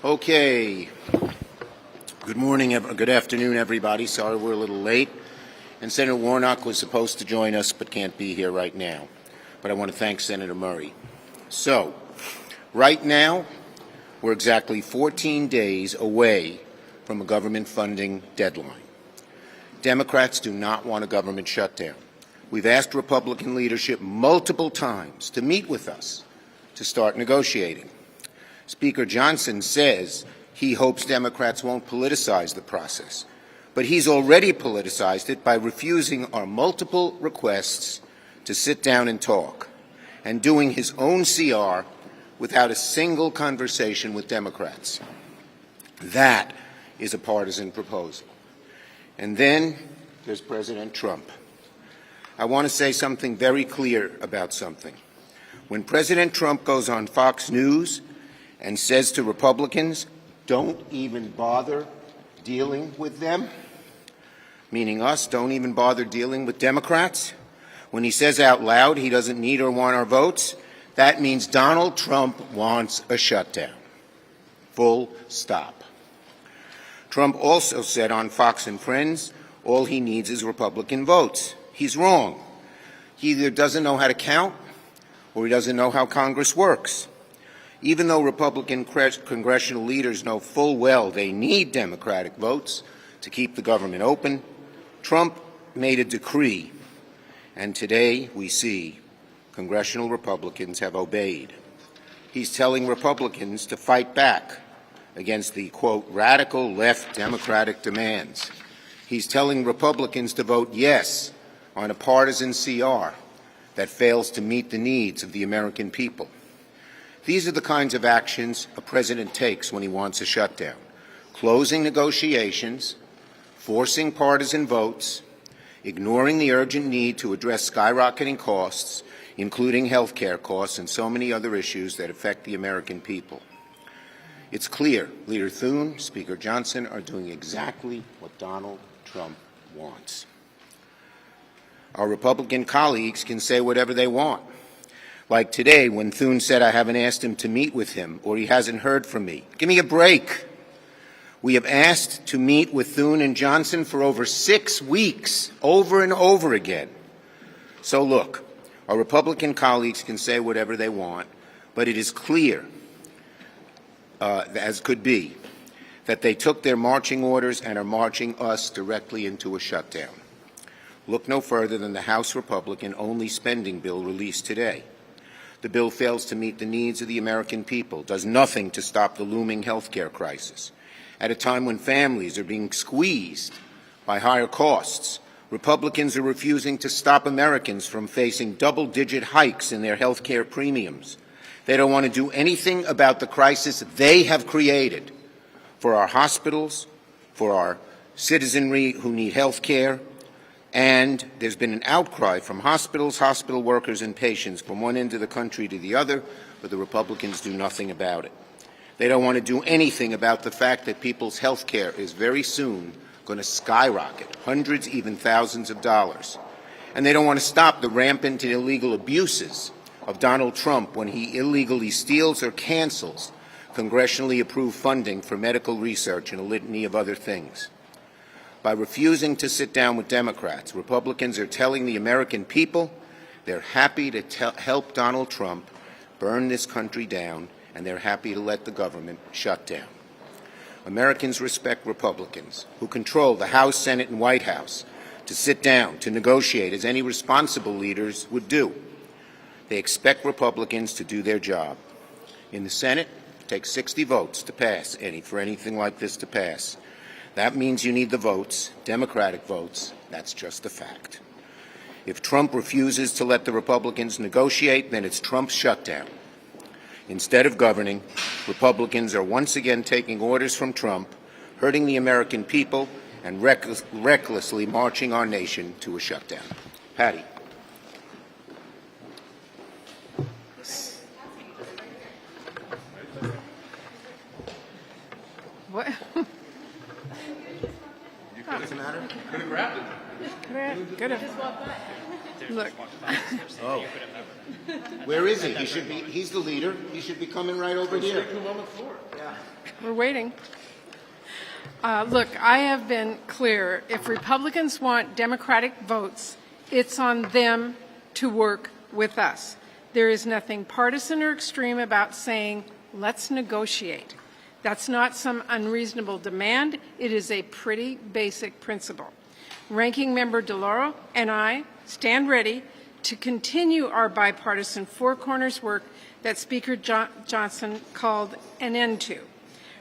Okay. Good morning, good afternoon, everybody. Sorry we're a little late. And Senator Warnock was supposed to join us but can't be here right now. But I want to thank Senator Murray. So, right now, we're exactly 14 days away from a government funding deadline. Democrats do not want a government shutdown. We've asked Republican leadership multiple times to meet with us to start negotiating. Speaker Johnson says he hopes Democrats won't politicize the process, but he's already politicized it by refusing our multiple requests to sit down and talk, and doing his own CR without a single conversation with Democrats. That is a partisan proposal. And then there's President Trump. I want to say something very clear about something. When President Trump goes on Fox News and says to Republicans, don't even bother dealing with them, meaning us, don't even bother dealing with Democrats, when he says out loud he doesn't need or want our votes, that means Donald Trump wants a shutdown. Full stop. Trump also said on Fox and Friends, all he needs is Republican votes. He's wrong. He either doesn't know how to count or he doesn't know how Congress works. Even though Republican congressional leaders know full well they need Democratic votes to keep the government open, Trump made a decree, and today we see congressional Republicans have obeyed. He's telling Republicans to fight back against the, quote, radical left Democratic demands. He's telling Republicans to vote yes on a partisan CR that fails to meet the needs of the American people. These are the kinds of actions a president takes when he wants a shutdown: closing negotiations, forcing partisan votes, ignoring the urgent need to address skyrocketing costs, including health care costs and so many other issues that affect the American people. It's clear Leader Thune, Speaker Johnson are doing exactly what Donald Trump wants. Our Republican colleagues can say whatever they want. Like today when Thune said I haven't asked him to meet with him or he hasn't heard from me. Give me a break. We have asked to meet with Thune and Johnson for over 6 weeks, over and over again. So look, our Republican colleagues can say whatever they want, but it is clear, as could be, that they took their marching orders and are marching us directly into a shutdown. Look no further than the House Republican-only spending bill released today. The bill fails to meet the needs of the American people, does nothing to stop the looming health care crisis. At a time when families are being squeezed by higher costs, Republicans are refusing to stop Americans from facing double-digit hikes in their health care premiums. They don't want to do anything about the crisis they have created for our hospitals, for our citizenry who need health care, and there's been an outcry from hospitals, hospital workers, and patients from one end of the country to the other, but the Republicans do nothing about it. They don't want to do anything about the fact that people's health care is very soon going to skyrocket, hundreds, even thousands of dollars. And they don't want to stop the rampant and illegal abuses of Donald Trump when he illegally steals or cancels congressionally approved funding for medical research and a litany of other things. By refusing to sit down with Democrats, Republicans are telling the American people they're happy to help Donald Trump burn this country down, and they're happy to let the government shut down. Americans respect Republicans who control the House, Senate, and White House to sit down, to negotiate, as any responsible leaders would do. They expect Republicans to do their job. In the Senate, it takes 60 votes to pass for anything like this to pass. That means you need the votes, Democratic votes. That's just a fact. If Trump refuses to let the Republicans negotiate, then it's Trump's shutdown. Instead of governing, Republicans are once again taking orders from Trump, hurting the American people, and recklessly marching our nation to a shutdown. Patty. What? What's the matter? Could have grabbed it. Good. Look, Oh. Where is he? He's the leader. He should be coming right over here. we're waiting. Look, I have been clear. If Republicans want Democratic votes, it's on them to work with us. There is nothing partisan or extreme about saying, let's negotiate. That's not some unreasonable demand. It is a pretty basic principle. Ranking Member DeLauro and I stand ready to continue our bipartisan Four Corners work that Speaker Johnson called an end to.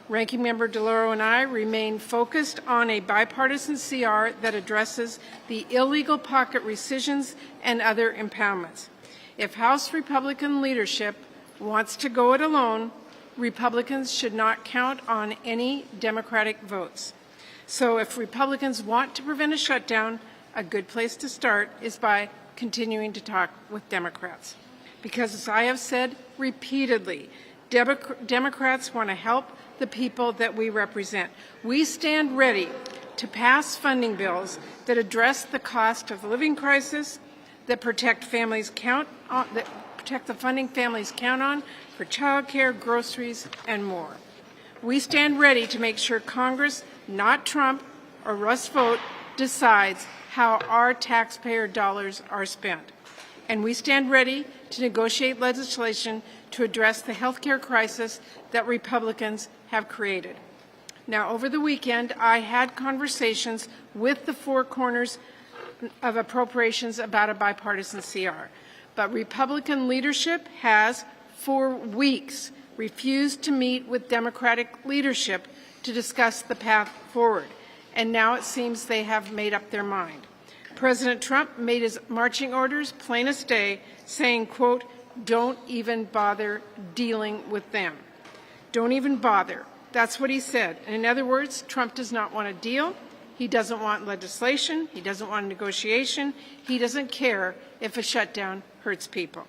Ranking Member DeLauro and I remain focused on a bipartisan CR that addresses the illegal pocket rescissions and other impoundments. If House Republican leadership wants to go it alone, Republicans should not count on any Democratic votes. So if Republicans want to prevent a shutdown, a good place to start is by continuing to talk with Democrats. Because as I have said repeatedly, Democrats want to help the people that we represent. We stand ready to pass funding bills that address the cost of the living crisis, that protect the funding families count on for child care, groceries, and more. We stand ready to make sure Congress, not Trump or Russ Vought, decides how our taxpayer dollars are spent. And we stand ready to negotiate legislation to address the health care crisis that Republicans have created. Now, over the weekend, I had conversations with the Four Corners of Appropriations about a bipartisan CR. But Republican leadership has, for weeks, refused to meet with Democratic leadership to discuss the path forward. And now it seems they have made up their mind. President Trump made his marching orders plain as day, saying, quote, don't even bother dealing with them. Don't even bother. That's what he said. And in other words, Trump does not want a deal. He doesn't want legislation. He doesn't want negotiation. He doesn't care if a shutdown hurts people.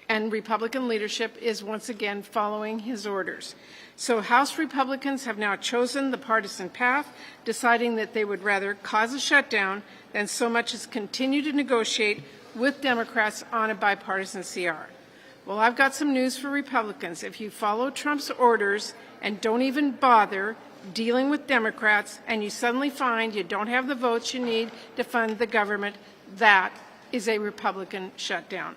And Republican leadership is once again following his orders. So House Republicans have now chosen the partisan path, deciding that they would rather cause a shutdown than so much as continue to negotiate with Democrats on a bipartisan CR. Well, I've got some news for Republicans. If you follow Trump's orders and don't even bother dealing with Democrats, and you suddenly find you don't have the votes you need to fund the government, that is a Republican shutdown.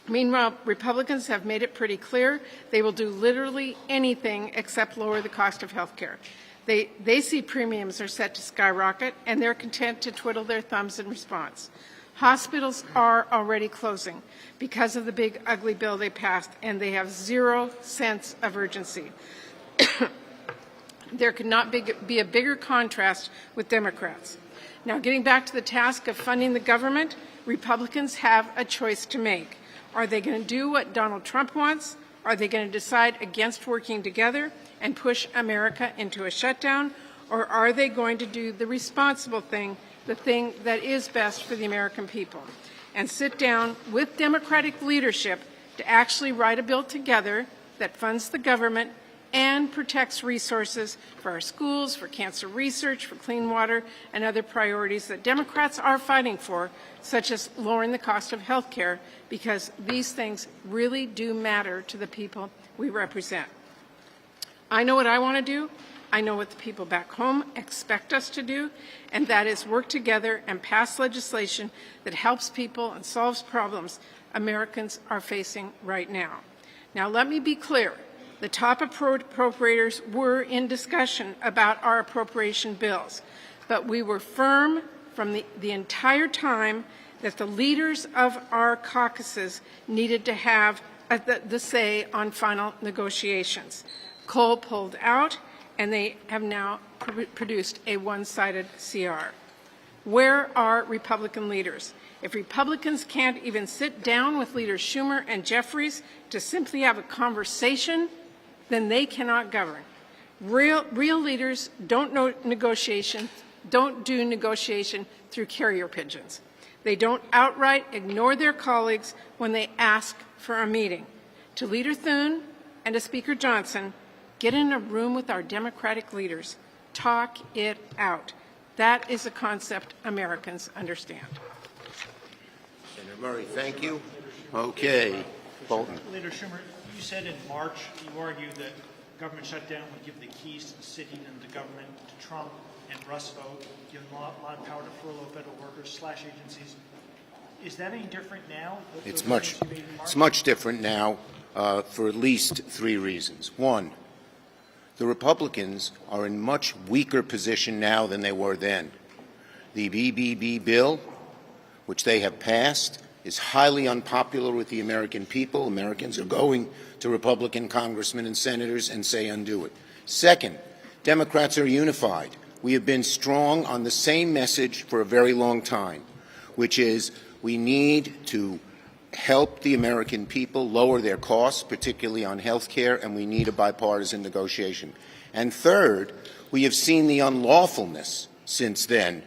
Meanwhile, Republicans have made it pretty clear they will do literally anything except lower the cost of health care. They see premiums are set to skyrocket, and they're content to twiddle their thumbs in response. Hospitals are already closing because of the big, ugly bill they passed, and they have 0 sense of urgency. There could not be a bigger contrast with Democrats. Now, getting back to the task of funding the government, Republicans have a choice to make. Are they going to do what Donald Trump wants? Are they going to decide against working together and push America into a shutdown? Or are they going to do the responsible thing, the thing that is best for the American people, and sit down with Democratic leadership to actually write a bill together that funds the government and protects resources for our schools, for cancer research, for clean water, and other priorities that Democrats are fighting for, such as lowering the cost of health care, because these things really do matter to the people we represent. I know what I want to do. I know what the people back home expect us to do, and that is work together and pass legislation that helps people and solves problems Americans are facing right now. Now, let me be clear. The top appropriators were in discussion about our appropriation bills, but we were firm from the entire time that the leaders of our caucuses needed to have the say on final negotiations. Cole pulled out, and they have now produced a one-sided CR. Where are Republican leaders? If Republicans can't even sit down with leaders Schumer and Jeffries to simply have a conversation, then they cannot govern. Real leaders don't do negotiation through carrier pigeons. They don't outright ignore their colleagues when they ask for a meeting. To Leader Thune and to Speaker Johnson, get in a room with our Democratic leaders. Talk it out. That is a concept Americans understand. Senator Murray, thank you. Okay. Bolton. Leader Schumer, you said in March you argued that government shutdown would give the keys to the city and the government to Trump and Rust vote, give them a lot of power to furlough federal workers / agencies. Is that any different now? It's much different now for at least 3 reasons. One, the Republicans are in much weaker position now than they were then. The BBB bill, which they have passed, is highly unpopular with the American people. Americans are going to Republican congressmen and senators and say undo it. Second, Democrats are unified. We have been strong on the same message for a very long time, which is we need to help the American people lower their costs, particularly on health care, and we need a bipartisan negotiation. And third, we have seen the unlawfulness since then.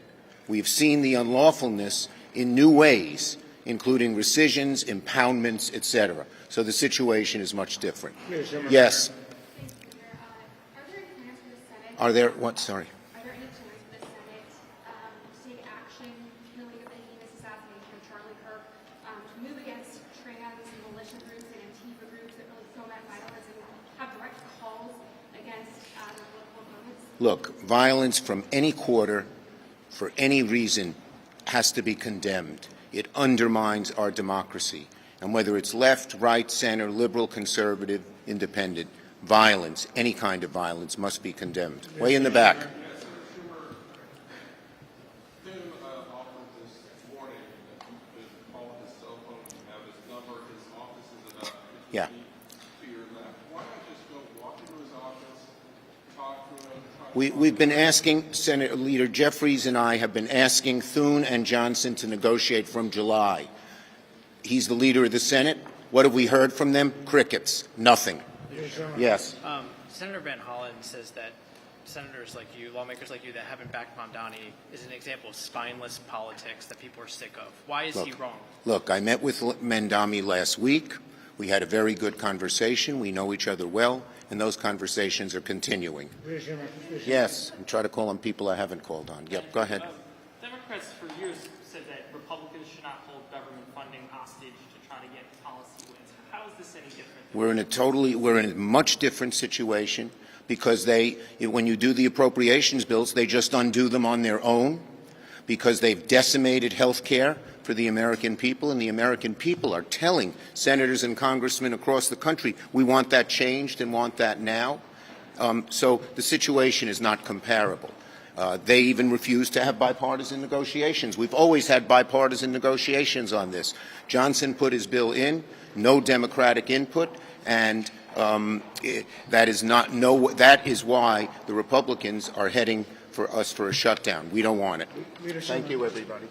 We have seen the unlawfulness in new ways, including rescissions, impoundments, etc. So the situation is much different. Yes. Are there what? Sorry. Are there any plans for the Senate to take action in the wake of the heinous assassination of Charlie Kirk, to move against trans and militia groups and Antifa groups that really foment violence and have direct calls against their political opponents? Look, violence from any quarter, for any reason, has to be condemned. It undermines our democracy. And whether it's left, right, center, liberal, conservative, independent, violence, any kind of violence, must be condemned. Way in the back. Yeah. We've been asking, Senator Leader Jeffries and I have been asking Thune and Johnson to negotiate from July. He's the leader of the Senate. What have we heard from them? Crickets. Nothing. Yes. Senator Van Hollen says that senators like you, lawmakers like you that haven't backed Mamdani is an example of spineless politics that people are sick of. Why is he wrong? Look, I met with Mamdani last week. We had a very good conversation. We know each other well, and those conversations are continuing. Yes, and try to call on people I haven't called on. Yep, go ahead. Democrats for years said that Republicans should not hold government funding hostage to try to get policy wins. How is this any different? We're in a much different situation because when you do the appropriations bills, they just undo them on their own because they've decimated health care for the American people, and the American people are telling senators and congressmen across the country, we want that changed and want that now. So the situation is not comparable. They even refuse to have bipartisan negotiations. We've always had bipartisan negotiations on this. Johnson put his bill in, no Democratic input, and that is why the Republicans are heading for us for a shutdown. We don't want it. Thank you, everybody.